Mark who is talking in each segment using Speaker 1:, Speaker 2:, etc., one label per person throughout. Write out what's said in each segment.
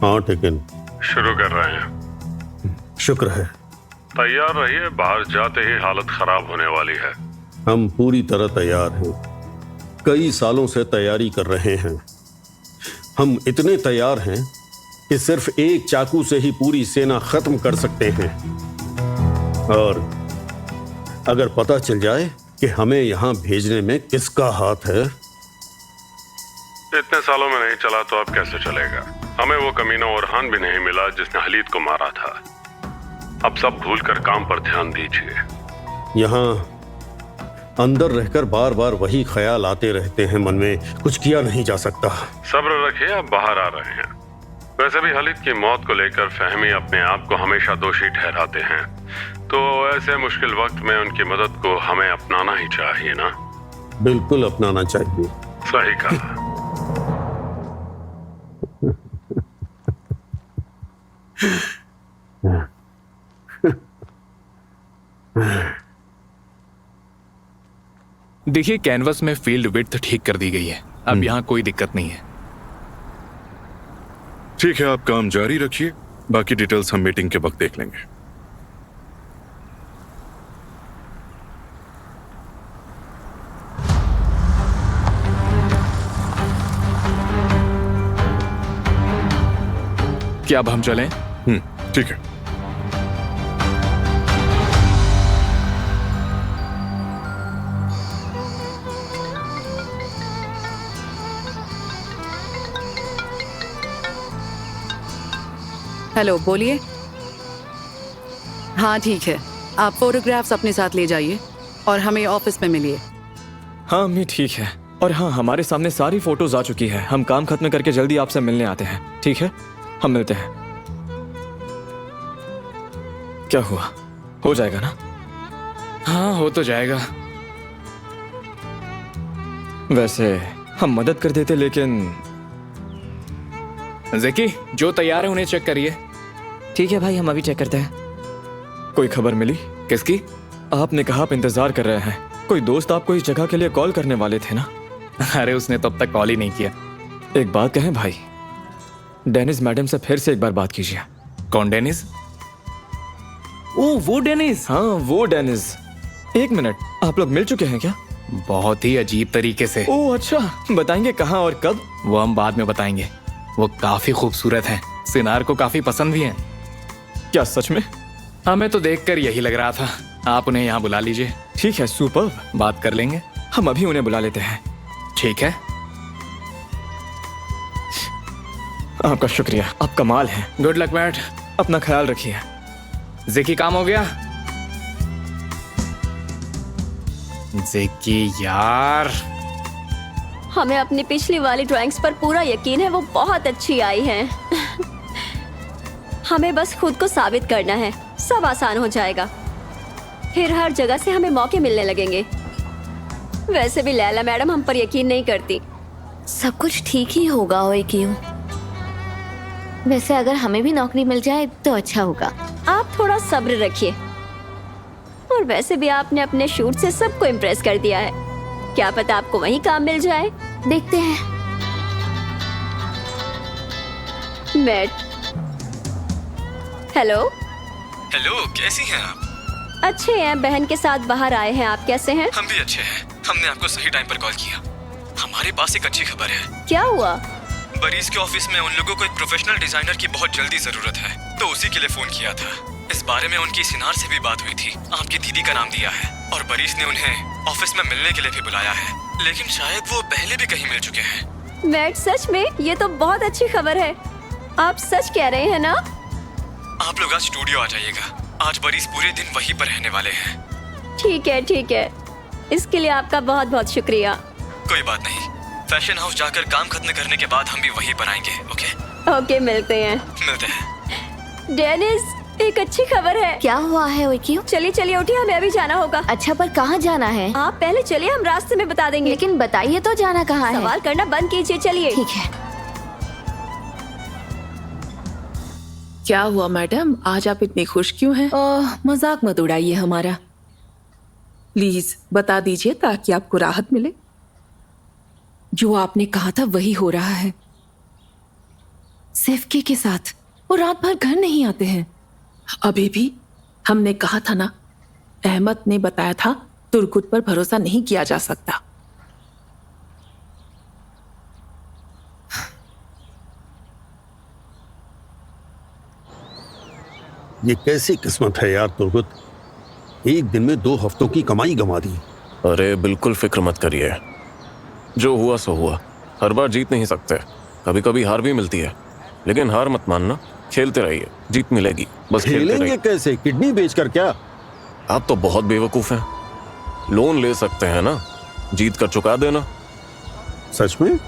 Speaker 1: हाँ टिकिन,
Speaker 2: शुरू कर रहे हैं।
Speaker 1: शुक्र है।
Speaker 2: तैयार रहिए, बाहर जाते ही हालत खराब होने वाली है।
Speaker 1: हम पूरी तरह तैयार हैं। कई सालों से तैयारी कर रहे हैं। हम इतने तैयार हैं कि सिर्फ एक चाकू से ही पूरी सेना खत्म कर सकते हैं। और अगर पता चल जाए कि हमें यहां भेजने में किसका हाथ है।
Speaker 2: इतने सालों में नहीं चला तो अब कैसे चलेगा? हमें वो कमीना ओरहान भी नहीं मिला जिसने हलीद को मारा था। अब सब भूलकर काम पर ध्यान दीजिए।
Speaker 1: यहां अंदर रहकर बार बार वही ख्याल आते रहते हैं मन में, कुछ किया नहीं जा सकता।
Speaker 2: सब्र रखिए, अब बाहर आ रहे हैं। वैसे भी हलीद की मौत को लेकर फहमी अपने आप को हमेशा दोषी ठहराते हैं, तो ऐसे मुश्किल वक्त में उनकी मदद को हमें अपनाना ही चाहिए ना?
Speaker 1: बिल्कुल अपनाना चाहिए।
Speaker 2: सही कहा।
Speaker 3: देखिए, कैनवस में फील्ड विड्थ ठीक कर दी गई है। अब यहाँ कोई दिक्कत नहीं है।
Speaker 4: ठीक है, आप काम जारी रखिए, बाकी डिटेल्स हम मीटिंग के वक्त देख लेंगे।
Speaker 3: क्या अब हम चलें?
Speaker 4: ठीक है।
Speaker 5: हेलो, बोलिए। हाँ ठीक है, आप फोटोग्राफ्स अपने साथ ले जाइए और हमें ऑफिस में मिलिए।
Speaker 6: हाँ अम्मी ठीक है। और हाँ, हमारे सामने सारी फोटोज आ चुकी है। हम काम खत्म करके जल्दी आपसे मिलने आते हैं। ठीक है, हम मिलते हैं। क्या हुआ? हो जाएगा ना?
Speaker 3: हाँ, हो तो जाएगा।
Speaker 6: वैसे हम मदद कर देते, लेकिन
Speaker 3: ज़ेकी, जो तैयार है उन्हें चेक करिए।
Speaker 6: ठीक है भाई, हम अभी चेक करते हैं। कोई खबर मिली?
Speaker 3: किसकी?
Speaker 6: आपने कहा आप इंतजार कर रहे हैं। कोई दोस्त आपको इस जगह के लिए कॉल करने वाले थे ना?
Speaker 3: अरे उसने तो अब तक कॉल ही नहीं किया।
Speaker 6: एक बात कहें भाई, डेनिस मैडम से फिर से एक बार बात कीजिए।
Speaker 3: कौन डेनिस? ओ, वो डेनिस।
Speaker 6: हाँ वो डेनिस। एक मिनट, आप लोग मिल चुके हैं क्या?
Speaker 3: बहुत ही अजीब तरीके से।
Speaker 6: ओह अच्छा, बताएंगे कहाँ और कब?
Speaker 3: वो हम बाद में बताएंगे। वो काफी खूबसूरत हैं, सिनार को काफी पसंद भी हैं।
Speaker 6: क्या सच में?
Speaker 3: हमें तो देखकर यही लग रहा था। आप उन्हें यहाँ बुला लीजिए।
Speaker 6: ठीक है, सुपर।
Speaker 3: बात कर लेंगे।
Speaker 6: हम अभी उन्हें बुला लेते हैं।
Speaker 3: ठीक है।
Speaker 6: आपका शुक्रिया, आप कमाल हैं।
Speaker 3: Good luck Matt.
Speaker 6: अपना ख्याल रखिए।
Speaker 3: ज़ेकी, काम हो गया? ज़ेकी यार,
Speaker 7: हमें अपनी पिछली वाली ड्राइंग्स पर पूरा यकीन है, वो बहुत अच्छी आई हैं। हमें बस खुद को साबित करना है, सब आसान हो जाएगा। फिर हर जगह से हमें मौके मिलने लगेंगे। वैसे भी लैला मैडम हम पर यकीन नहीं करती।
Speaker 8: सब कुछ ठीक ही होगा। ओए क्यों? वैसे अगर हमें भी नौकरी मिल जाए तो अच्छा होगा।
Speaker 7: आप थोड़ा सब्र रखिए। और वैसे भी आपने अपने शूट से सबको इम्प्रेस कर दिया है। क्या पता आपको वहीं काम मिल जाए।
Speaker 8: देखते हैं।
Speaker 7: मैट। हेलो।
Speaker 6: हेलो, कैसी हैं आप?
Speaker 7: अच्छे हैं, बहन के साथ बाहर आए हैं। आप कैसे हैं?
Speaker 6: हम भी अच्छे हैं। हमने आपको सही टाइम पर कॉल किया। हमारे पास एक अच्छी खबर है।
Speaker 7: क्या हुआ?
Speaker 6: बरीज के ऑफिस में उन लोगों को एक प्रोफेशनल डिजाइनर की बहुत जल्दी जरूरत है, तो उसी के लिए फोन किया था। इस बारे में उनकी सिनार से भी बात हुई थी। आपकी दीदी का नाम दिया है और बरीज ने उन्हें ऑफिस में मिलने के लिए भी बुलाया है, लेकिन शायद वो पहले भी कहीं मिल चुके हैं।
Speaker 7: मैट, सच में? ये तो बहुत अच्छी खबर है। आप सच कह रहे हैं ना?
Speaker 6: आप लोग आज स्टूडियो आ जाइएगा। आज बरीज पूरे दिन वहीं पर रहने वाले हैं।
Speaker 7: ठीक है ठीक है, इसके लिए आपका बहुत बहुत शुक्रिया।
Speaker 6: कोई बात नहीं, फैशन हाउस जाकर काम खत्म करने के बाद हम भी वहीं पर आएंगे। ओके
Speaker 7: ओके, मिलते हैं।
Speaker 6: मिलते हैं।
Speaker 7: डेनिस, एक अच्छी खबर है।
Speaker 8: क्या हुआ है? ओए क्यों?
Speaker 7: चलिए चलिए उठिए, हमें अभी जाना होगा।
Speaker 8: अच्छा, पर कहाँ जाना है?
Speaker 7: आप पहले चलिए, हम रास्ते में बता देंगे।
Speaker 8: लेकिन बताइए तो जाना कहाँ है?
Speaker 7: सवाल करना बंद कीजिए, चलिए।
Speaker 8: ठीक है।
Speaker 9: क्या हुआ मैडम, आज आप इतनी खुश क्यों हैं? मजाक मत उड़ाइए हमारा, प्लीज बता दीजिए ताकि आपको राहत मिले। जो आपने कहा था वही हो रहा है। सेफके के साथ, वो रात भर घर नहीं आते हैं। अभी भी हमने कहा था ना, अहमद ने बताया था तुर्कुत पर भरोसा नहीं किया जा सकता।
Speaker 1: ये कैसी किस्मत है यार तुर्गुत, एक दिन में 2 हफ्तों की कमाई गंवा दी।
Speaker 10: अरे बिल्कुल फिक्र मत करिए, जो हुआ सो हुआ। हर बार जीत नहीं सकते, कभी कभी हार भी मिलती है, लेकिन हार मत मानना, खेलते रहिए, जीत मिलेगी। बस खेलते
Speaker 1: खेलेंगे
Speaker 10: रहिए।
Speaker 1: कैसे, किडनी बेचकर क्या?
Speaker 10: आप तो बहुत बेवकूफ हैं। लोन ले सकते हैं ना, जीत कर चुका देना।
Speaker 1: सच में?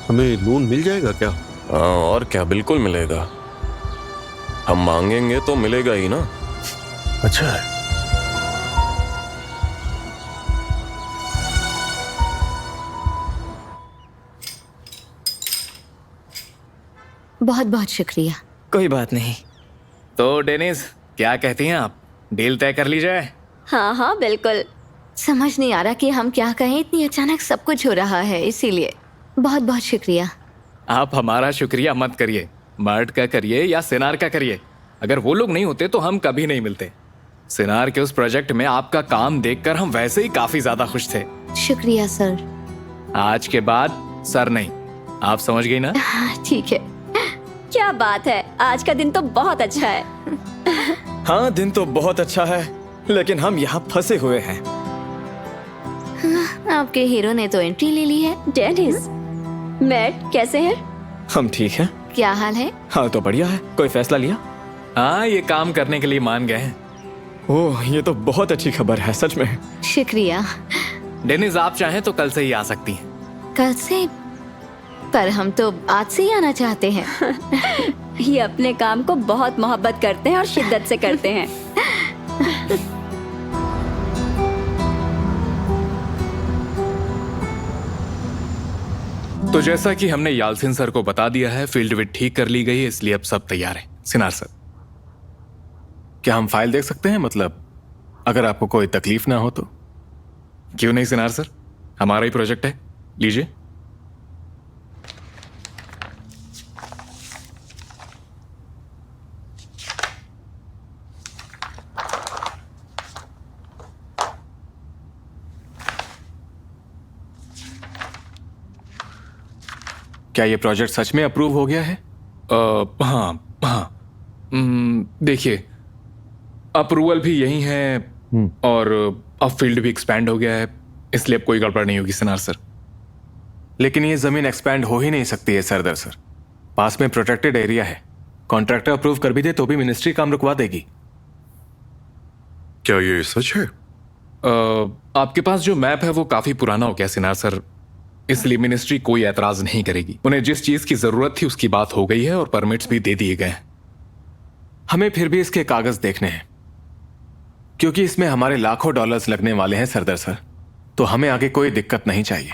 Speaker 1: हमें लोन मिल जाएगा क्या?
Speaker 10: हाँ और क्या, बिल्कुल मिलेगा। हम मांगेंगे तो मिलेगा ही ना।
Speaker 1: अच्छा है।
Speaker 8: बहुत बहुत शुक्रिया।
Speaker 3: कोई बात नहीं। तो डेनिस, क्या कहती हैं आप, डील तय कर ली जाए?
Speaker 7: हाँ हाँ बिल्कुल।
Speaker 8: समझ नहीं आ रहा कि हम क्या कहें, इतनी अचानक सब कुछ हो रहा है, इसीलिए बहुत बहुत शुक्रिया।
Speaker 3: आप हमारा शुक्रिया मत करिए, मर्ट का करिए या सिनार का करिए। अगर वो लोग नहीं होते तो हम कभी नहीं मिलते। सिनार के उस प्रोजेक्ट में आपका काम देखकर हम वैसे ही काफी ज्यादा खुश थे।
Speaker 8: शुक्रिया सर।
Speaker 3: आज के बाद सर नहीं, आप समझ गई ना?
Speaker 8: ठीक है।
Speaker 7: क्या बात है, आज का दिन तो बहुत अच्छा है।
Speaker 6: हाँ दिन तो बहुत अच्छा है, लेकिन हम यहाँ फंसे हुए हैं।
Speaker 8: आपके हीरो ने तो एंट्री ले ली है।
Speaker 7: डेनिस, मैट कैसे है?
Speaker 6: हम ठीक हैं।
Speaker 8: क्या हाल है?
Speaker 6: हाँ तो बढ़िया है। कोई फैसला लिया?
Speaker 3: हाँ, ये काम करने के लिए मान गए हैं।
Speaker 6: ओह ये तो बहुत अच्छी खबर है, सच में।
Speaker 8: शुक्रिया।
Speaker 3: डेनिस, आप चाहें तो कल से ही आ सकती हैं।
Speaker 8: कल से? पर हम तो आज से ही आना चाहते हैं।
Speaker 7: ये अपने काम को बहुत मोहब्बत करते हैं और शिद्दत से करते हैं।
Speaker 3: तो जैसा कि हमने यालसिन सर को बता दिया है, फील्ड विट ठीक कर ली गई है, इसलिए अब सब तैयार है। सिनार सर,
Speaker 10: क्या हम फाइल देख सकते हैं? मतलब अगर आपको कोई तकलीफ ना हो तो।
Speaker 3: क्यों नहीं सिनार सर, हमारा ही प्रोजेक्ट है, लीजिए।
Speaker 10: क्या ये प्रोजेक्ट सच में अप्रूव हो गया है?
Speaker 3: हाँ हाँ। देखिए, अप्रूवल भी यही है और अब फील्ड भी एक्सपैंड हो गया है, इसलिए अब कोई गड़बड़ नहीं होगी सिनार सर।
Speaker 10: लेकिन ये जमीन एक्सपैंड हो ही नहीं सकती है सरदार सर, पास में प्रोटेक्टेड एरिया है। कॉन्ट्रैक्टर अप्रूव कर भी दे तो भी मिनिस्ट्री काम रुकवा देगी।
Speaker 4: क्या ये सच है?
Speaker 3: आपके पास जो मैप है वो काफी पुराना हो गया सिनार सर, इसलिए मिनिस्ट्री कोई एतराज नहीं करेगी। उन्हें जिस चीज की जरूरत थी उसकी बात हो गई है और परमिट्स भी दे दिए गए हैं।
Speaker 10: हमें फिर भी इसके कागज देखने हैं, क्योंकि इसमें हमारे लाखों डॉलर्स लगने वाले हैं सरदार सर, तो हमें आगे कोई दिक्कत नहीं चाहिए।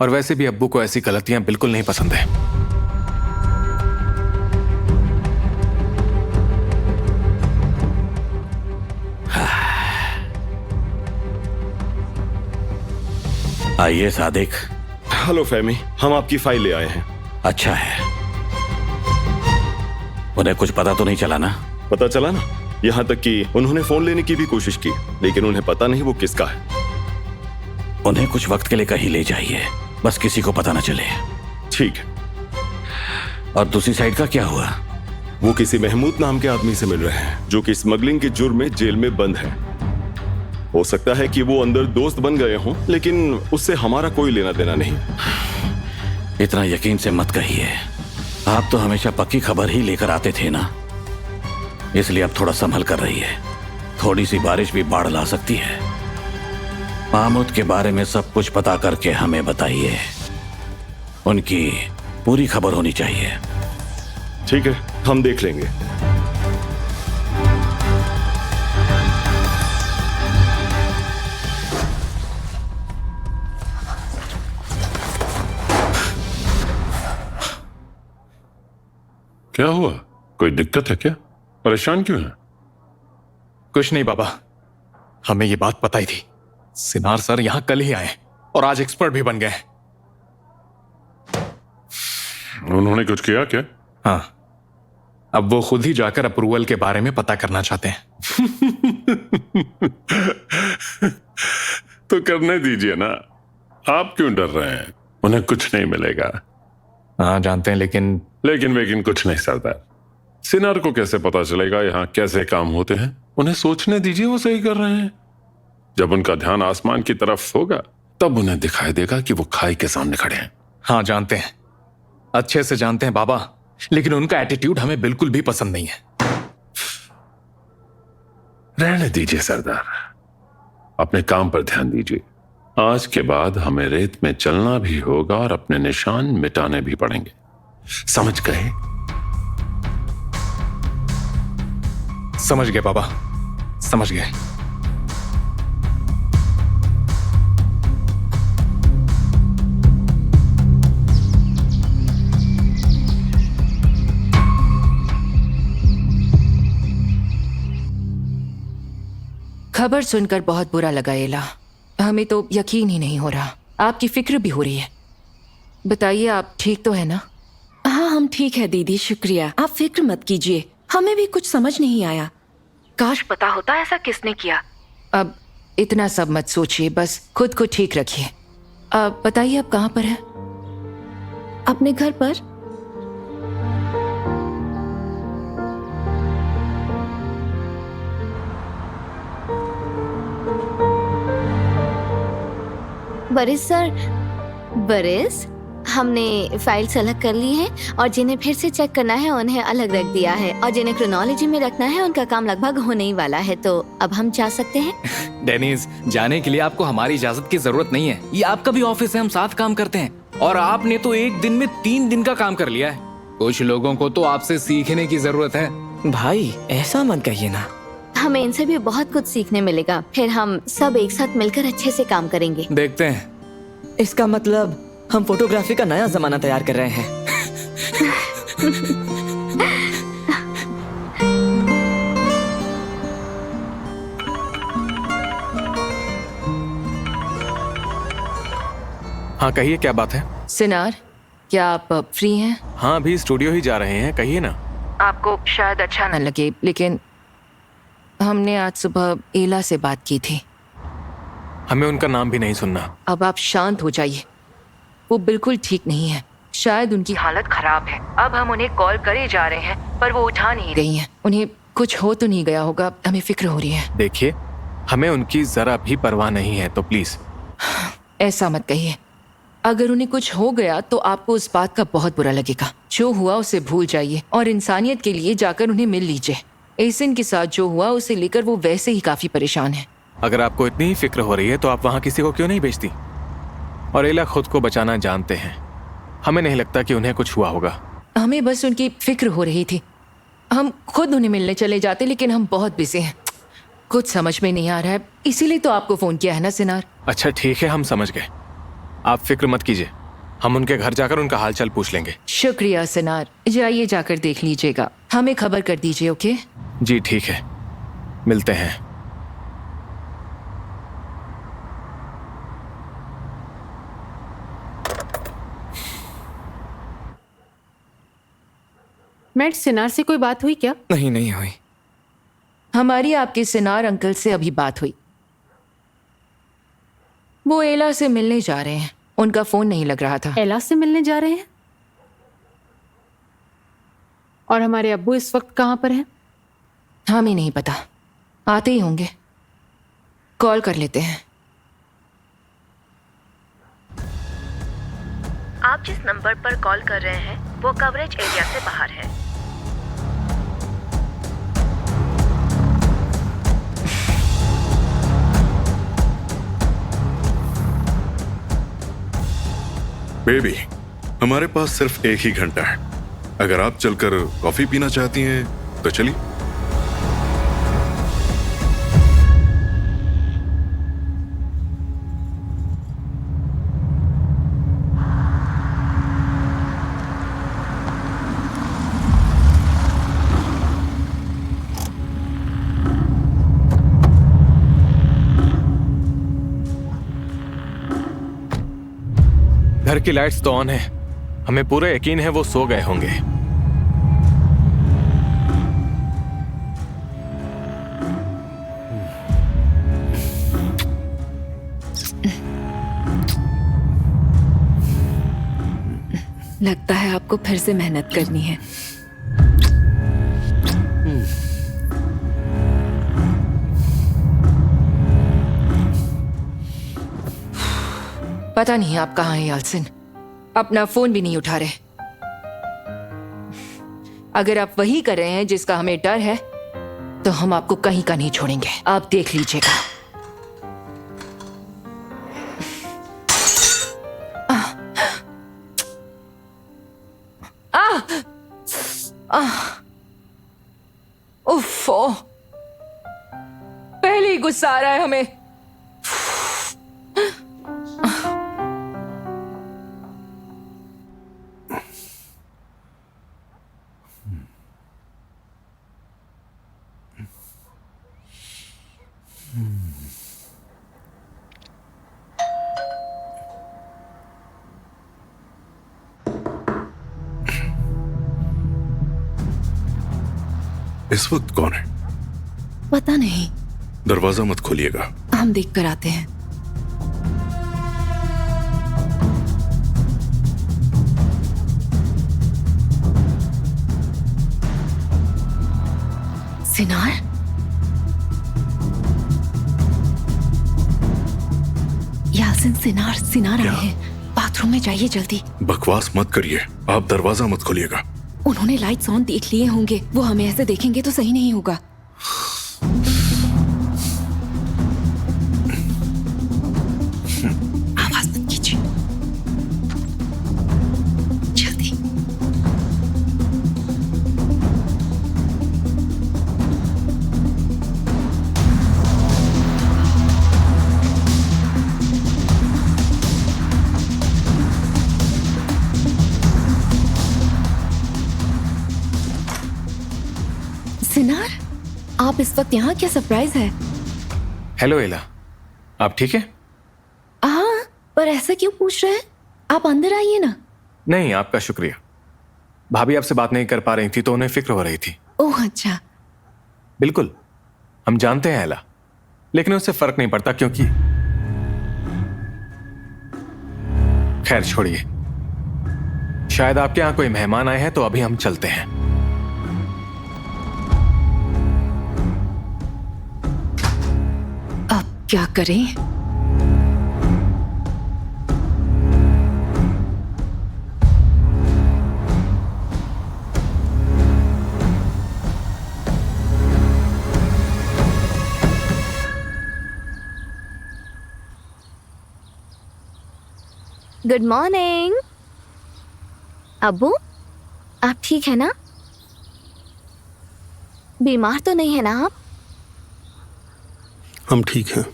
Speaker 10: और वैसे भी अब्बू को ऐसी गलतियां बिल्कुल नहीं पसंद है।
Speaker 11: आइए सादिक।
Speaker 12: हेलो फहमी, हम आपकी फाइल ले आए हैं।
Speaker 11: अच्छा है। उन्हें कुछ पता तो नहीं चला ना?
Speaker 12: पता चला ना, यहाँ तक कि उन्होंने फोन लेने की भी कोशिश की, लेकिन उन्हें पता नहीं वो किसका है।
Speaker 11: उन्हें कुछ वक्त के लिए कहीं ले जाइए, बस किसी को पता ना चले।
Speaker 12: ठीक है।
Speaker 11: और दूसरी साइड का क्या हुआ?
Speaker 12: वो किसी महमूद नाम के आदमी से मिल रहे हैं, जो कि स्मगलिंग के जुर्म में जेल में बंद है। हो सकता है कि वो अंदर दोस्त बन गए हों, लेकिन उससे हमारा कोई लेना देना नहीं।
Speaker 11: इतना यकीन से मत कहिए, आप तो हमेशा पक्की खबर ही लेकर आते थे ना, इसलिए अब थोड़ा संभल कर रहिए। थोड़ी सी बारिश भी बाढ़ ला सकती है। महमूद के बारे में सब कुछ पता करके हमें बताइए, उनकी पूरी खबर होनी चाहिए।
Speaker 12: ठीक है, हम देख लेंगे।
Speaker 4: क्या हुआ? कोई दिक्कत है क्या? परेशान क्यों है?
Speaker 3: कुछ नहीं बाबा, हमें ये बात पता ही थी। सिनार सर यहाँ कल ही आए और आज एक्सपर्ट भी बन गए।
Speaker 4: उन्होंने कुछ किया क्या?
Speaker 3: हाँ, अब वो खुद ही जाकर अप्रूवल के बारे में पता करना चाहते हैं।
Speaker 4: तो करने दीजिए ना, आप क्यों डर रहे हैं? उन्हें कुछ नहीं मिलेगा।
Speaker 3: हाँ जानते हैं,
Speaker 4: लेकिन कुछ नहीं सरदार। सिनार को कैसे पता चलेगा यहाँ कैसे काम होते हैं? उन्हें सोचने दीजिए, वो सही कर रहे हैं। जब उनका ध्यान आसमान की तरफ होगा तब उन्हें दिखाई देगा कि वो खाई के सामने खड़े हैं।
Speaker 3: हाँ जानते हैं, अच्छे से जानते हैं बाबा, लेकिन उनका एटीट्यूड हमें बिल्कुल भी पसंद नहीं है।
Speaker 4: रहने दीजिए सरदार, अपने काम पर ध्यान दीजिए। आज के बाद हमें रेत में चलना भी होगा और अपने निशान मिटाने भी पड़ेंगे, समझ गए?
Speaker 3: समझ गए बाबा, समझ गए।
Speaker 13: खबर सुनकर बहुत बुरा लगा एला। हमें तो यकीन ही नहीं हो रहा। आपकी फिक्र भी हो रही है। बताइए, आप ठीक तो है ना?
Speaker 9: हाँ, हम ठीक है दीदी, शुक्रिया। आप फिक्र मत कीजिए, हमें भी कुछ समझ नहीं आया। काश पता होता ऐसा किसने किया।
Speaker 13: अब इतना सब मत सोचिए, बस खुद को ठीक रखिए। अब बताइए, आप कहाँ पर हैं?
Speaker 9: अपने घर पर।
Speaker 8: बरिस सर, बरिस, हमने फाइल्स अलग कर ली हैं और जिन्हें फिर से चेक करना है उन्हें अलग रख दिया है, और जिन्हें क्रोनोलॉजी में रखना है उनका काम लगभग होने ही वाला है। तो अब हम जा सकते हैं।
Speaker 3: डेनिस, जाने के लिए आपको हमारी इजाजत की जरूरत नहीं है। ये आपका भी ऑफिस है, हम साथ काम करते हैं, और आपने तो एक दिन में 3 दिन का काम कर लिया है। कुछ लोगों को तो आपसे सीखने की जरूरत है।
Speaker 6: भाई ऐसा मत कहिए ना,
Speaker 8: हमें इनसे भी बहुत कुछ सीखने मिलेगा। फिर हम सब एक साथ मिलकर अच्छे से काम करेंगे।
Speaker 3: देखते हैं।
Speaker 6: इसका मतलब हम फोटोग्राफी का नया जमाना तैयार कर रहे हैं।
Speaker 10: हाँ कहिए, क्या बात है?
Speaker 13: सिनार, क्या आप फ्री हैं?
Speaker 10: हाँ, अभी स्टूडियो ही जा रहे हैं, कहिए ना।
Speaker 13: आपको शायद अच्छा न लगे, लेकिन हमने आज सुबह एला से बात की थी।
Speaker 10: हमें उनका नाम भी नहीं सुनना।
Speaker 13: अब आप शांत हो जाइए, वो बिल्कुल ठीक नहीं है। शायद उनकी हालत खराब है। अब हम उन्हें कॉल करे जा रहे हैं पर वो उठा नहीं रही हैं। उन्हें कुछ हो तो नहीं गया होगा, हमें फिक्र हो रही है।
Speaker 10: देखिए, हमें उनकी जरा भी परवाह नहीं है, तो प्लीज
Speaker 13: ऐसा मत कहिए। अगर उन्हें कुछ हो गया तो आपको उस बात का बहुत बुरा लगेगा। जो हुआ उसे भूल जाइए और इंसानियत के लिए जाकर उन्हें मिल लीजिए। एसन के साथ जो हुआ उसे लेकर वो वैसे ही काफी परेशान है।
Speaker 10: अगर आपको इतनी ही फिक्र हो रही है तो आप वहाँ किसी को क्यों नहीं भेजती? और एला खुद को बचाना जानते हैं। हमें नहीं लगता कि उन्हें कुछ हुआ होगा।
Speaker 13: हमें बस उनकी फिक्र हो रही थी। हम खुद उन्हें मिलने चले जाते, लेकिन हम बहुत बिजी हैं। कुछ समझ में नहीं आ रहा है, इसीलिए तो आपको फोन किया है ना सिनार।
Speaker 10: अच्छा ठीक है, हम समझ गए। आप फिक्र मत कीजिए, हम उनके घर जाकर उनका हालचाल पूछ लेंगे।
Speaker 13: शुक्रिया सिनार, जाइए जाकर देख लीजिएगा, हमें खबर कर दीजिए। ओके
Speaker 10: जी ठीक है, मिलते हैं।
Speaker 5: मैट, सिनार से कोई बात हुई क्या?
Speaker 6: नहीं हुई।
Speaker 13: हमारी आपके सिनार अंकल से अभी बात हुई। वो एला से मिलने जा रहे हैं। उनका फोन नहीं लग रहा था।
Speaker 5: एला से मिलने जा रहे हैं? और हमारे अब्बू इस वक्त कहाँ पर हैं?
Speaker 13: हमें नहीं पता, आते ही होंगे। कॉल कर लेते हैं।
Speaker 14: आप जिस नंबर पर कॉल कर रहे हैं वो कवरेज एरिया से बाहर है।
Speaker 15: बेबी, हमारे पास सिर्फ 1 ही घंटा है। अगर आप चलकर कॉफी पीना चाहती हैं तो चलिए।
Speaker 10: घर की लाइट्स तो ऑन है, हमें पूरा यकीन है वो सो गए होंगे।
Speaker 13: लगता है आपको फिर से मेहनत करनी है। पता नहीं आप कहाँ हैं यालसिन, अपना फोन भी नहीं उठा रहे। अगर आप वही कर रहे हैं जिसका हमें डर है तो हम आपको कहीं का नहीं छोड़ेंगे, आप देख लीजिएगा। उफ, पहले ही गुस्सा आ रहा है हमें।
Speaker 15: इस वक्त कौन है?
Speaker 13: पता नहीं।
Speaker 15: दरवाजा मत खोलिएगा।
Speaker 13: हम देख कर आते हैं। सिनार, यासिन, सिनार आए हैं। बाथरूम में जाइए जल्दी।
Speaker 15: बकवास मत करिए, आप दरवाजा मत खोलिएगा।
Speaker 13: उन्होंने लाइट्स ऑन देख लिए होंगे, वो हमें ऐसे देखेंगे तो सही नहीं होगा। आवाज मत कीजिए, जल्दी। सिनार, आप इस वक्त यहाँ, क्या सरप्राइज है?
Speaker 10: हेलो एला, आप ठीक है?
Speaker 13: हाँ, पर ऐसा क्यों पूछ रहे हैं? आप अंदर आइए ना।
Speaker 10: नहीं, आपका शुक्रिया। भाभी आपसे बात नहीं कर पा रही थी तो उन्हें फिक्र हो रही थी।
Speaker 13: ओह अच्छा।
Speaker 10: बिल्कुल, हम जानते हैं एला, लेकिन उससे फर्क नहीं पड़ता क्योंकि खैर छोड़िए। शायद आपके यहाँ कोई मेहमान आए हैं तो अभी हम चलते हैं।
Speaker 13: क्या करें?
Speaker 8: Good morning. अब्बू, आप ठीक है ना? बीमार तो नहीं है ना आप?
Speaker 1: हम ठीक हैं।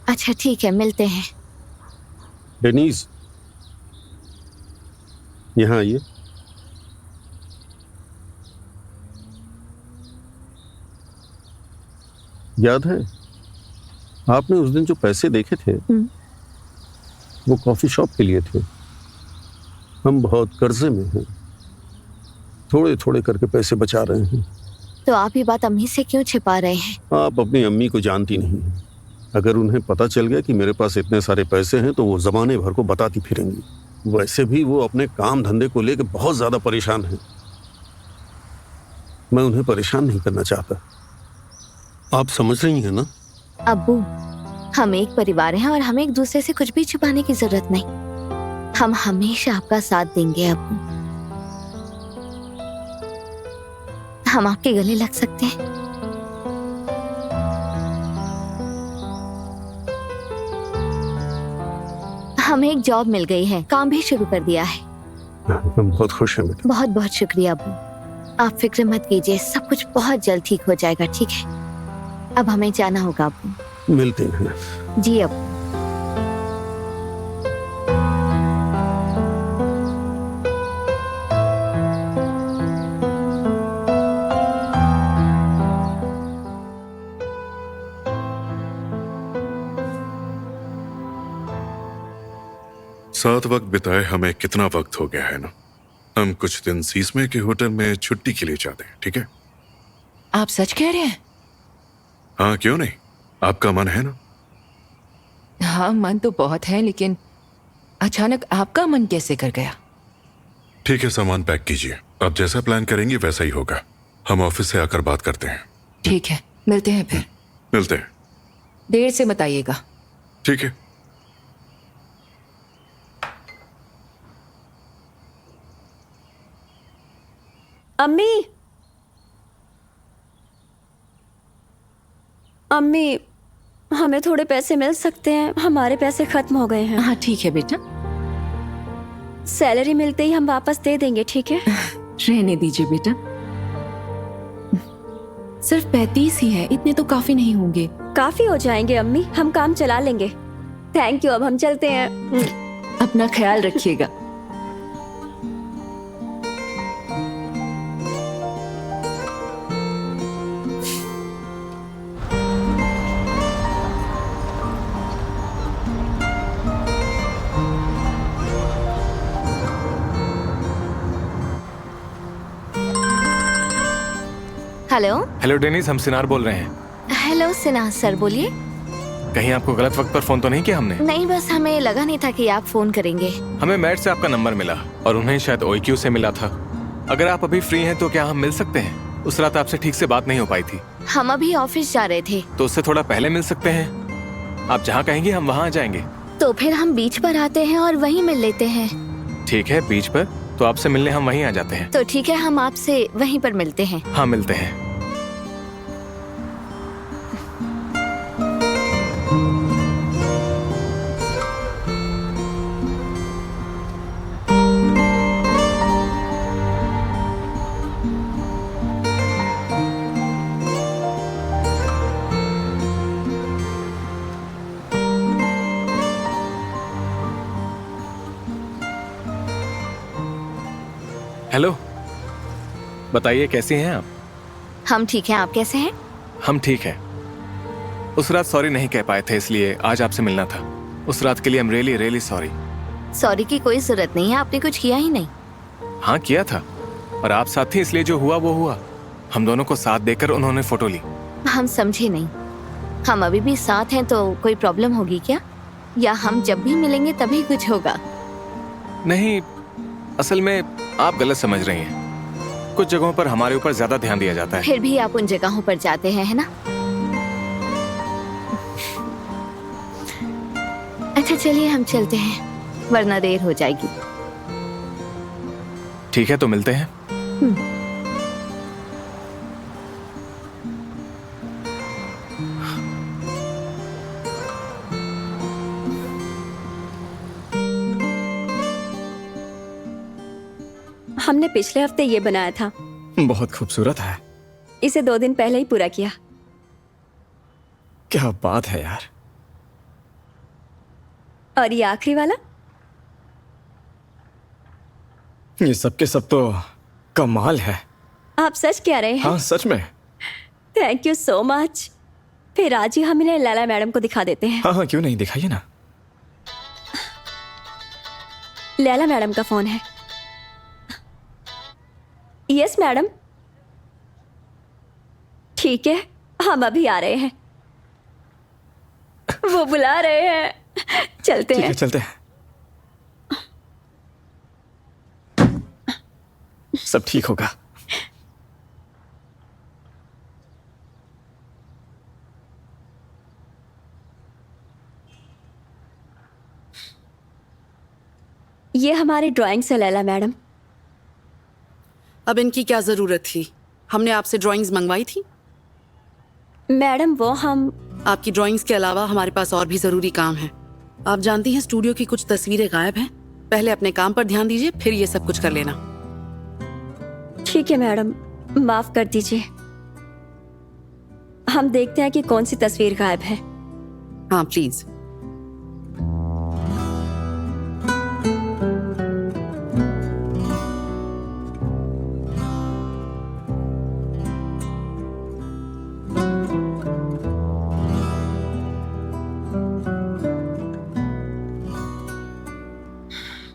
Speaker 8: अच्छा ठीक है, मिलते हैं।
Speaker 1: डेनीज, यहाँ आइए। याद है आपने उस दिन जो पैसे देखे थे वो कॉफी शॉप के लिए थे। हम बहुत कर्जे में हैं, थोड़े थोड़े करके पैसे बचा रहे हैं।
Speaker 8: तो आप ये बात अम्मी से क्यों छिपा रहे हैं?
Speaker 1: आप अपनी अम्मी को जानती नहीं हैं। अगर उन्हें पता चल गया कि मेरे पास इतने सारे पैसे हैं तो वो जमाने भर को बताती फिरेंगी। वैसे भी वो अपने काम धंधे को लेकर बहुत ज्यादा परेशान हैं। मैं उन्हें परेशान नहीं करना चाहता। आप समझ रही हैं ना?
Speaker 8: अब्बू, हम एक परिवार हैं और हमें एक दूसरे से कुछ भी छुपाने की जरूरत नहीं। हम हमेशा आपका साथ देंगे अब्बू। हम आपके गले लग सकते हैं। हमें एक जॉब मिल गई है, काम भी शुरू कर दिया है।
Speaker 1: हम बहुत खुश हैं बेटा।
Speaker 8: बहुत बहुत शुक्रिया अब्बू, आप फिक्र मत कीजिए, सब कुछ बहुत जल्द ठीक हो जाएगा। ठीक है, अब हमें जाना होगा अब्बू।
Speaker 1: मिलते हैं।
Speaker 8: जी अब्बू।
Speaker 15: साथ वक्त बिताए हमें कितना वक्त हो गया है ना। हम कुछ दिन सीसमे के होटल में छुट्टी के लिए जाते हैं, ठीक है?
Speaker 13: आप सच कह रहे हैं?
Speaker 15: हाँ, क्यों नहीं? आपका मन है ना?
Speaker 13: हाँ, मन तो बहुत है, लेकिन अचानक आपका मन कैसे कर गया?
Speaker 15: ठीक है, सामान पैक कीजिए। आप जैसा प्लान करेंगे वैसा ही होगा। हम ऑफिस से आकर बात करते हैं।
Speaker 13: ठीक है, मिलते हैं फिर।
Speaker 15: मिलते हैं।
Speaker 13: देर से बताइएगा।
Speaker 15: ठीक है।
Speaker 7: अम्मी, अम्मी, हमें थोड़े पैसे मिल सकते हैं? हमारे पैसे खत्म हो गए हैं।
Speaker 13: हाँ ठीक है बेटा,
Speaker 7: सैलरी मिलते ही हम वापस दे देंगे, ठीक है?
Speaker 9: रहने दीजिए बेटा, सिर्फ 35 ही है, इतने तो काफी नहीं होंगे।
Speaker 7: काफी हो जाएंगे अम्मी, हम काम चला लेंगे। थैंक यू, अब हम चलते हैं।
Speaker 9: अपना ख्याल रखिएगा।
Speaker 8: हेलो।
Speaker 10: हेलो डेनिस, हम सिनार बोल रहे हैं।
Speaker 8: हेलो सिन्हा सर, बोलिए।
Speaker 10: कहीं आपको गलत वक्त पर फोन तो नहीं किया हमने?
Speaker 8: नहीं, बस हमें लगा नहीं था कि आप फोन करेंगे।
Speaker 10: हमें मैट से आपका नंबर मिला और उन्हें शायद OQ से मिला था। अगर आप अभी फ्री हैं तो क्या हम मिल सकते हैं? उस रात आपसे ठीक से बात नहीं हो पाई थी।
Speaker 8: हम अभी ऑफिस जा रहे थे।
Speaker 10: तो उससे थोड़ा पहले मिल सकते हैं। आप जहाँ कहेंगे हम वहाँ आ जाएंगे।
Speaker 8: तो फिर हम बीच पर आते हैं और वहीं मिल लेते हैं।
Speaker 10: ठीक है, बीच पर? तो आपसे मिलने हम वहीं आ जाते हैं।
Speaker 8: तो ठीक है, हम आपसे वहीं पर मिलते हैं।
Speaker 10: हाँ, मिलते हैं। हेलो, बताइए कैसी हैं आप?
Speaker 8: हम ठीक हैं, आप कैसे हैं?
Speaker 10: हम ठीक हैं। उस रात सॉरी नहीं कह पाए थे, इसलिए आज आपसे मिलना था। उस रात के लिए हम रियली सॉरी।
Speaker 8: सॉरी की कोई जरूरत नहीं है, आपने कुछ किया ही नहीं।
Speaker 10: हाँ किया था, और आप साथ थी, इसलिए जो हुआ वो हुआ। हम दोनों को साथ देकर उन्होंने फोटो ली।
Speaker 8: हम समझे नहीं। हम अभी भी साथ हैं तो कोई प्रॉब्लम होगी क्या? या हम जब भी मिलेंगे तभी कुछ होगा?
Speaker 10: नहीं, असल में आप गलत समझ रही हैं। कुछ जगहों पर हमारे ऊपर ज्यादा ध्यान दिया जाता है।
Speaker 8: फिर भी आप उन जगहों पर जाते हैं, है ना? अच्छा चलिए हम चलते हैं, वरना देर हो जाएगी।
Speaker 10: ठीक है, तो मिलते हैं।
Speaker 7: हमने पिछले हफ्ते ये बनाया था।
Speaker 3: बहुत खूबसूरत है।
Speaker 7: इसे 2 दिन पहले ही पूरा किया।
Speaker 3: क्या बात है यार।
Speaker 7: और ये आखिरी वाला?
Speaker 3: ये सब के सब तो कमाल है।
Speaker 7: आप सच कह रहे हैं?
Speaker 3: हाँ सच में।
Speaker 7: Thank you so much. फिर आज ही हम इन्हें लैला मैडम को दिखा देते हैं।
Speaker 3: हाँ क्यों नहीं, दिखाइए ना।
Speaker 7: लैला मैडम का फोन है। Yes madam. ठीक है, हम अभी आ रहे हैं। वो बुला रहे हैं। चलते हैं।
Speaker 3: चलते हैं। सब ठीक होगा।
Speaker 7: ये हमारी ड्राइंग्स है लैला मैडम।
Speaker 5: अब इनकी क्या जरूरत थी? हमने आपसे ड्राइंग्स मंगवाई थी।
Speaker 7: मैडम वो हम
Speaker 5: आपकी ड्राइंग्स के अलावा हमारे पास और भी जरूरी काम है। आप जानती हैं स्टूडियो की कुछ तस्वीरें गायब हैं। पहले अपने काम पर ध्यान दीजिए, फिर ये सब कुछ कर लेना।
Speaker 7: ठीक है मैडम, माफ कर दीजिए। हम देखते हैं कि कौन सी तस्वीर गायब है।
Speaker 5: हाँ प्लीज।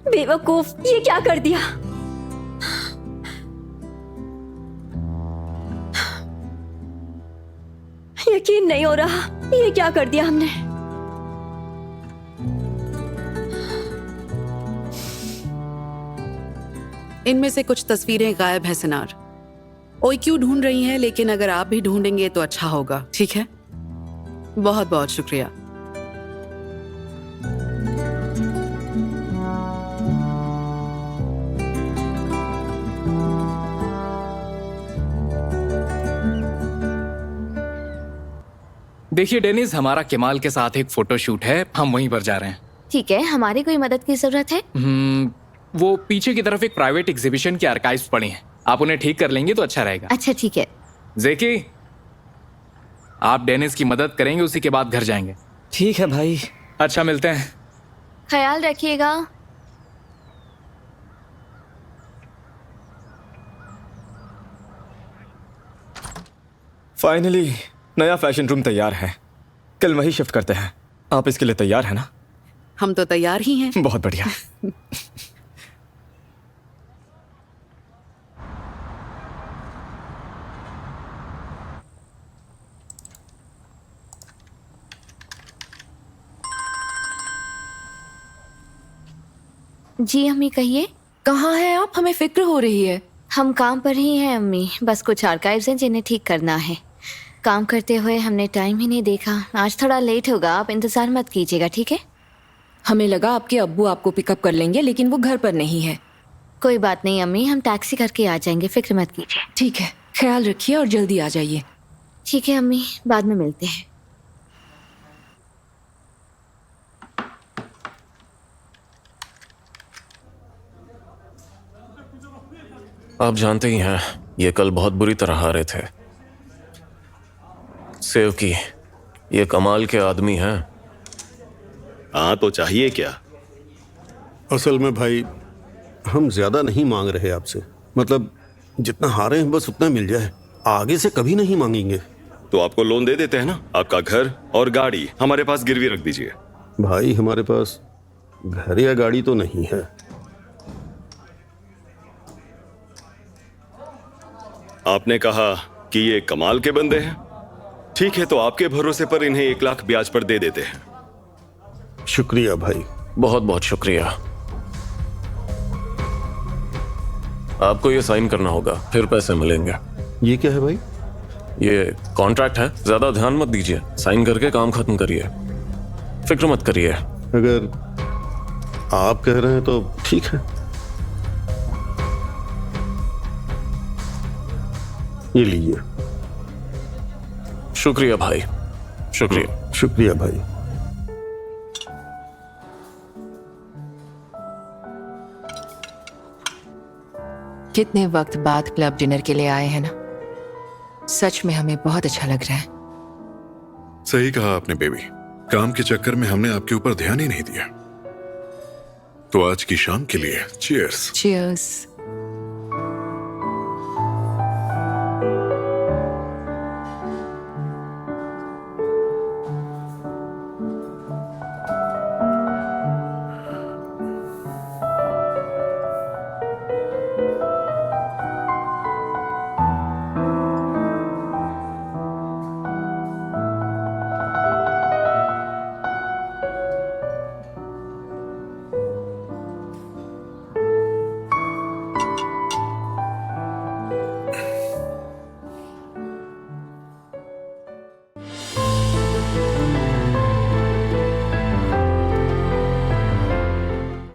Speaker 7: बेवकूफ, ये क्या कर दिया? यकीन नहीं हो रहा, ये क्या कर दिया हमने।
Speaker 5: इनमें से कुछ तस्वीरें गायब हैं सिनार। OQ ढूंढ रही हैं, लेकिन अगर आप भी ढूंढेंगे तो अच्छा होगा। ठीक है, बहुत बहुत शुक्रिया।
Speaker 3: देखिए डेनिस, हमारा केमाल के साथ एक फोटो शूट है, हम वहीं पर जा रहे हैं।
Speaker 8: ठीक है, हमारी कोई मदद की जरूरत है?
Speaker 3: वो पीछे की तरफ एक प्राइवेट एग्जीबिशन की आर्काइव्स पड़ी हैं, आप उन्हें ठीक कर लेंगे तो अच्छा रहेगा।
Speaker 8: अच्छा ठीक है।
Speaker 3: जेकी, आप डेनिस की मदद करेंगे, उसी के बाद घर जाएंगे।
Speaker 16: ठीक है भाई।
Speaker 3: अच्छा, मिलते हैं।
Speaker 8: ख्याल रखिएगा।
Speaker 16: फाइनली नया फैशन रूम तैयार है, कल वही शिफ्ट करते हैं। आप इसके लिए तैयार हैं ना?
Speaker 5: हम तो तैयार ही हैं।
Speaker 16: बहुत बढ़िया।
Speaker 8: जी अम्मी कहिए।
Speaker 9: कहाँ हैं आप? हमें फिक्र हो रही है।
Speaker 8: हम काम पर ही हैं अम्मी, बस कुछ आर्काइव्स हैं जिन्हें ठीक करना है। काम करते हुए हमने टाइम ही नहीं देखा, आज थोड़ा लेट होगा, आप इंतजार मत कीजिएगा, ठीक है?
Speaker 9: हमें लगा आपके अब्बू आपको पिकअप कर लेंगे, लेकिन वो घर पर नहीं है।
Speaker 8: कोई बात नहीं अम्मी, हम टैक्सी करके आ जाएंगे, फिक्र मत कीजिए।
Speaker 9: ठीक है, ख्याल रखिए और जल्दी आ जाइए।
Speaker 8: ठीक है अम्मी, बाद में मिलते हैं।
Speaker 17: आप जानते ही हैं, ये कल बहुत बुरी तरह हारे थे। सेव की, ये कमाल के आदमी हैं।
Speaker 12: हाँ तो चाहिए क्या?
Speaker 1: असल में भाई, हम ज्यादा नहीं मांग रहे आपसे, मतलब जितना हारे हैं बस उतना मिल जाए, आगे से कभी नहीं मांगेंगे।
Speaker 12: तो आपको लोन दे देते हैं ना, आपका घर और गाड़ी हमारे पास गिरवी रख दीजिए।
Speaker 1: भाई हमारे पास घर या गाड़ी तो नहीं है।
Speaker 12: आपने कहा कि ये कमाल के बंदे हैं, ठीक है तो आपके भरोसे पर इन्हें 1 लाख ब्याज पर दे देते हैं।
Speaker 1: शुक्रिया भाई,
Speaker 17: बहुत बहुत शुक्रिया। आपको ये साइन करना होगा, फिर पैसे मिलेंगे।
Speaker 1: ये क्या है भाई?
Speaker 17: ये कॉन्ट्रैक्ट है, ज्यादा ध्यान मत दीजिए, साइन करके काम खत्म करिए, फिक्र मत करिए।
Speaker 1: अगर आप कह रहे हैं तो ठीक है। ये लीजिए।
Speaker 17: शुक्रिया भाई, शुक्रिया।
Speaker 1: शुक्रिया भाई।
Speaker 13: कितने वक्त बाद क्लब डिनर के लिए आए हैं ना, सच में हमें बहुत अच्छा लग रहा है।
Speaker 15: सही कहा आपने बेबी, काम के चक्कर में हमने आपके ऊपर ध्यान ही नहीं दिया। तो आज की शाम के लिए चीयर्स।
Speaker 13: चीयर्स।